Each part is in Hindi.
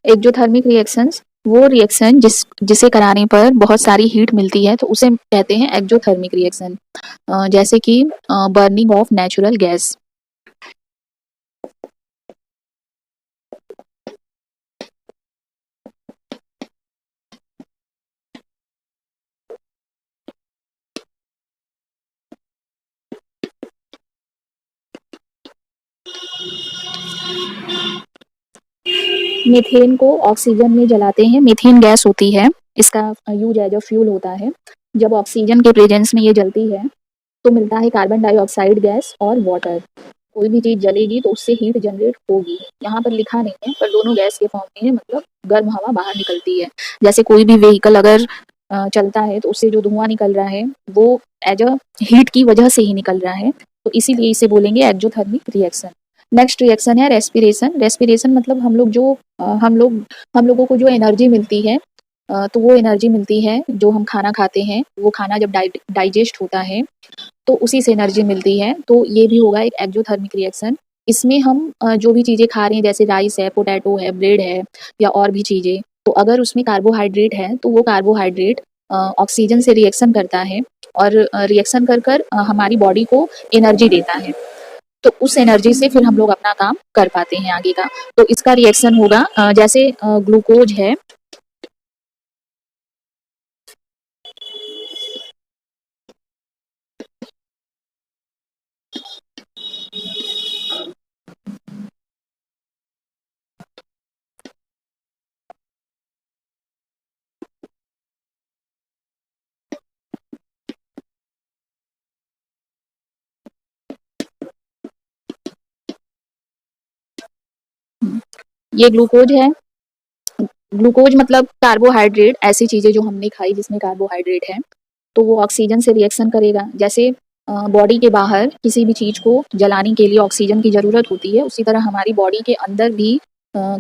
एक्जोथर्मिक रिएक्शंस वो रिएक्शन जिसे कराने पर बहुत सारी हीट मिलती है तो उसे कहते हैं एक्जोथर्मिक रिएक्शन। जैसे कि burning of natural gas. Methane को ऑक्सीजन में जलाते हैं, मीथेन गैस होती है, इसका यूज एज अ फ्यूल होता है। जब ऑक्सीजन के प्रेजेंस में ये जलती है तो मिलता है कार्बन डाइऑक्साइड गैस और वाटर। कोई भी चीज जलेगी तो उससे हीट जनरेट होगी। यहाँ पर लिखा नहीं है पर दोनों गैस के फॉर्म में है, मतलब गर्म हवा बाहर निकलती है। जैसे कोई भी व्हीकल अगर चलता है तो उससे जो धुआं निकल रहा है वो एज अ हीट की वजह से ही निकल रहा है, तो इसीलिए इसे बोलेंगे एक्जोथर्मिक रिएक्शन। नेक्स्ट रिएक्शन है रेस्पिरेशन। रेस्पिरेशन मतलब हम लोगों को जो एनर्जी मिलती है, तो वो एनर्जी मिलती है जो हम खाना खाते हैं, वो खाना जब डाइजेस्ट होता है तो उसी से एनर्जी मिलती है। तो ये भी होगा एक एक्जोथर्मिक रिएक्शन। इसमें हम जो भी चीज़ें खा रहे हैं जैसे राइस है, पोटैटो है, ब्रेड है या और भी चीज़ें, तो अगर उसमें कार्बोहाइड्रेट है तो वो कार्बोहाइड्रेट ऑक्सीजन से रिएक्शन करता है और रिएक्शन कर कर हमारी बॉडी को एनर्जी देता है। तो उस एनर्जी से फिर हम लोग अपना काम कर पाते हैं आगे का। तो इसका रिएक्शन होगा जैसे ग्लूकोज है। ये ग्लूकोज है। ग्लूकोज मतलब कार्बोहाइड्रेट, ऐसी चीजें जो हमने खाई जिसमें कार्बोहाइड्रेट है, तो वो ऑक्सीजन से रिएक्शन करेगा। जैसे बॉडी के बाहर किसी भी चीज को जलाने के लिए ऑक्सीजन की जरूरत होती है, उसी तरह हमारी बॉडी के अंदर भी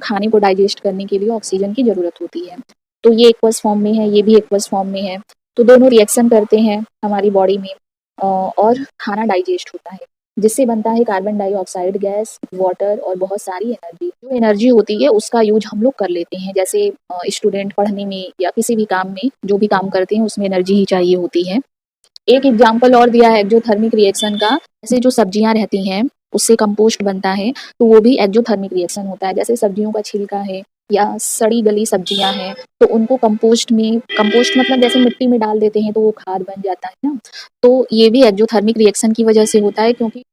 खाने को डाइजेस्ट करने के लिए ऑक्सीजन की जरूरत होती है। तो ये एक्वस फॉर्म में है, ये भी एक्वस फॉर्म में है, तो दोनों रिएक्शन करते हैं हमारी बॉडी में और खाना डाइजेस्ट होता है, जिससे बनता है कार्बन डाइऑक्साइड गैस, वाटर और बहुत सारी एनर्जी। जो एनर्जी होती है उसका यूज हम लोग कर लेते हैं, जैसे स्टूडेंट पढ़ने में या किसी भी काम में, जो भी काम करते हैं उसमें एनर्जी ही चाहिए होती है। एक एग्जाम्पल और दिया है एक्जोथर्मिक रिएक्शन का, जैसे जो सब्जियां रहती हैं उससे कंपोस्ट बनता है, तो वो भी एक्जोथर्मिक रिएक्शन होता है। जैसे सब्जियों का छिलका है या सड़ी गली सब्जियां हैं तो उनको कंपोस्ट मतलब जैसे मिट्टी में डाल देते हैं तो वो खाद बन जाता है ना। तो ये भी एक्जोथर्मिक रिएक्शन की वजह से होता है, क्योंकि